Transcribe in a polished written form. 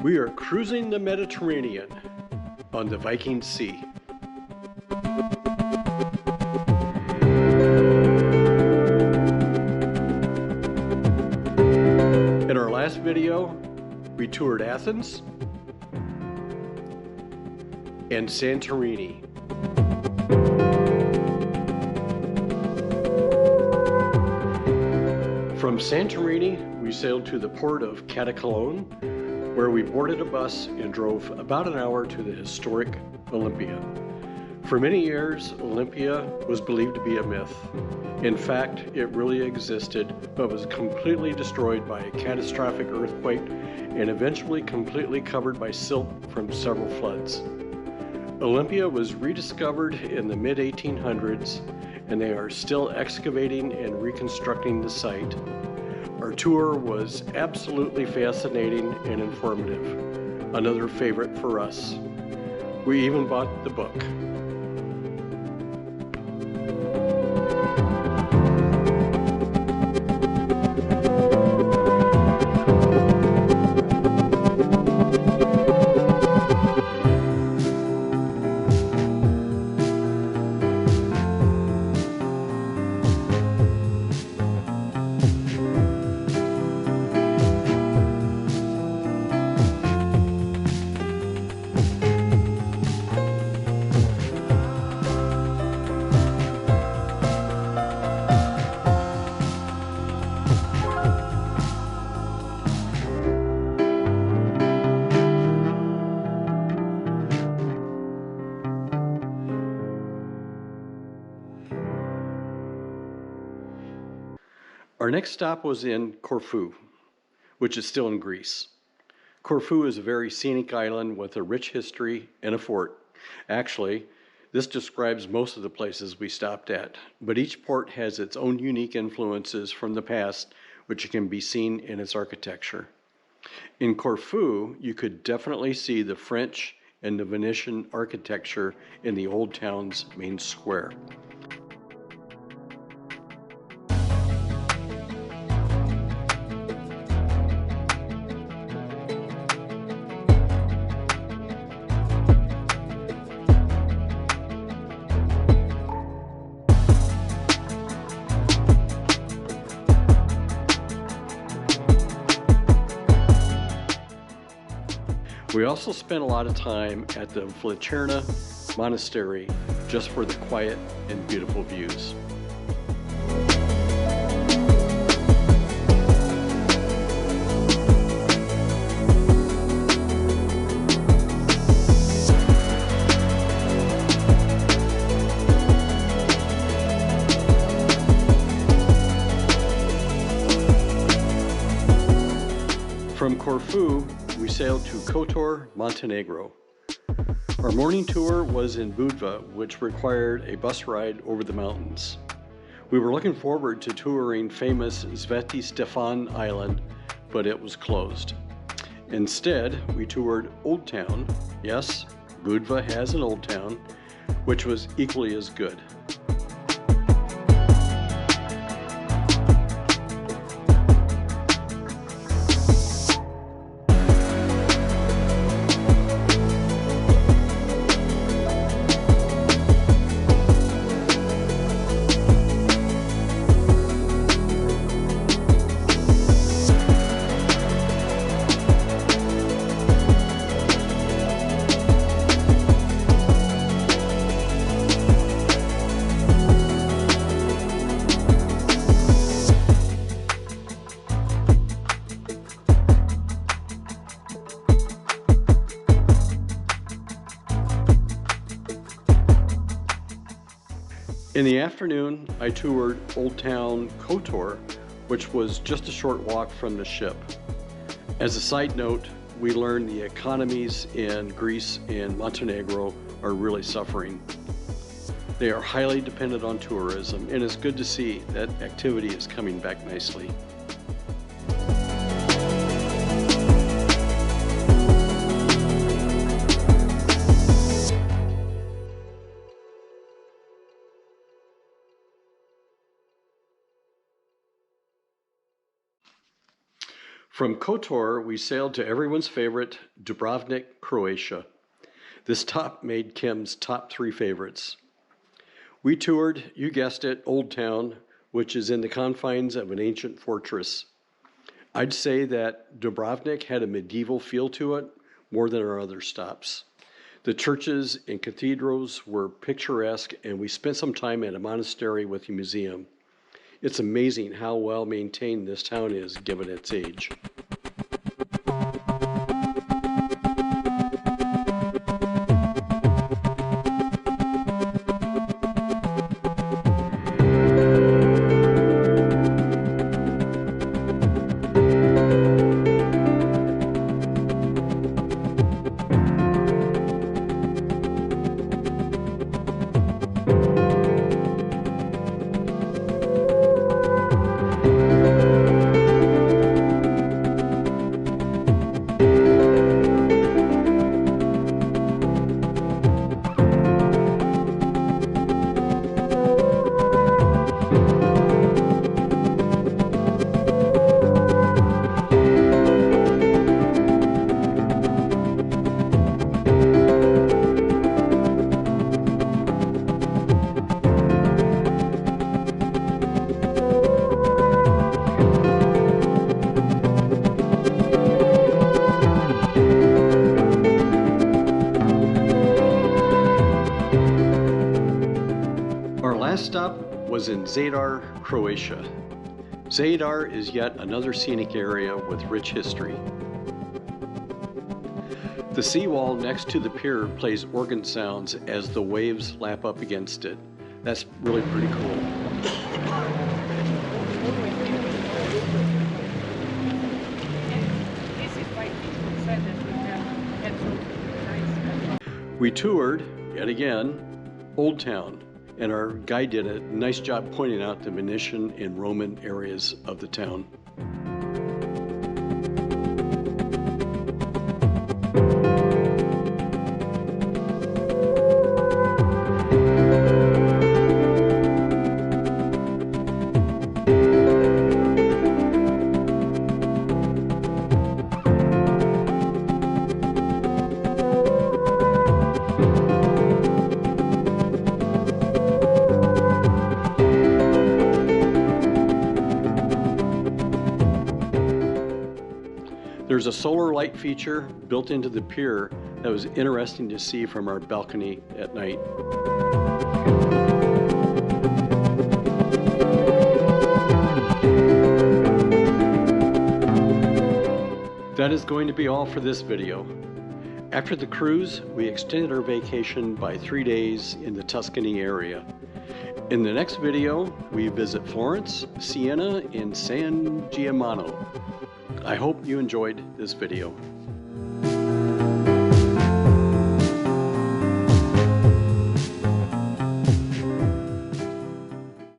We are cruising the Mediterranean on the Viking Sea. In our last video, we toured Athens and Santorini. From Santorini, we sailed to the port of Catacolone, where we boarded a bus and drove about an hour to the historic Olympia. For many years, Olympia was believed to be a myth. In fact, it really existed, but was completely destroyed by a catastrophic earthquake and eventually completely covered by silt from several floods. Olympia was rediscovered in the mid-1800s, and they are still excavating and reconstructing the site. Our tour was absolutely fascinating and informative. Another favorite for us. We even bought the book. Our next stop was in Corfu, which is still in Greece. Corfu is a very scenic island with a rich history and a fort. Actually, this describes most of the places we stopped at, but each port has its own unique influences from the past, which can be seen in its architecture. In Corfu, you could definitely see the French and the Venetian architecture in the old town's main square. We also spent a lot of time at the Flicerna Monastery just for the quiet and beautiful views. From Corfu, we sailed to Kotor, Montenegro. Our morning tour was in Budva, which required a bus ride over the mountains. We were looking forward to touring famous Sveti Stefan Island, but it was closed. Instead, we toured Old Town. Yes, Budva has an old town, which was equally as good. In the afternoon, I toured Old Town Kotor, which was just a short walk from the ship. As a side note, we learned the economies in Greece and Montenegro are really suffering. They are highly dependent on tourism, and it's good to see that activity is coming back nicely. From Kotor, we sailed to everyone's favorite, Dubrovnik, Croatia. This stop made Kim's top 3 favorites. We toured, you guessed it, Old Town, which is in the confines of an ancient fortress. I'd say that Dubrovnik had a medieval feel to it more than our other stops. The churches and cathedrals were picturesque, and we spent some time at a monastery with a museum. It's amazing how well maintained this town is given its age. Last stop was in Zadar, Croatia. Zadar is yet another scenic area with rich history. The seawall next to the pier plays organ sounds as the waves lap up against it. That's really pretty cool. We toured, yet again, Old Town, and our guide did a nice job pointing out the Venetian and Roman areas of the town. There's a solar light feature built into the pier that was interesting to see from our balcony at night. That is going to be all for this video. After the cruise, we extended our vacation by 3 days in the Tuscany area. In the next video, we visit Florence, Siena, and San Gimignano. I hope you enjoyed this video.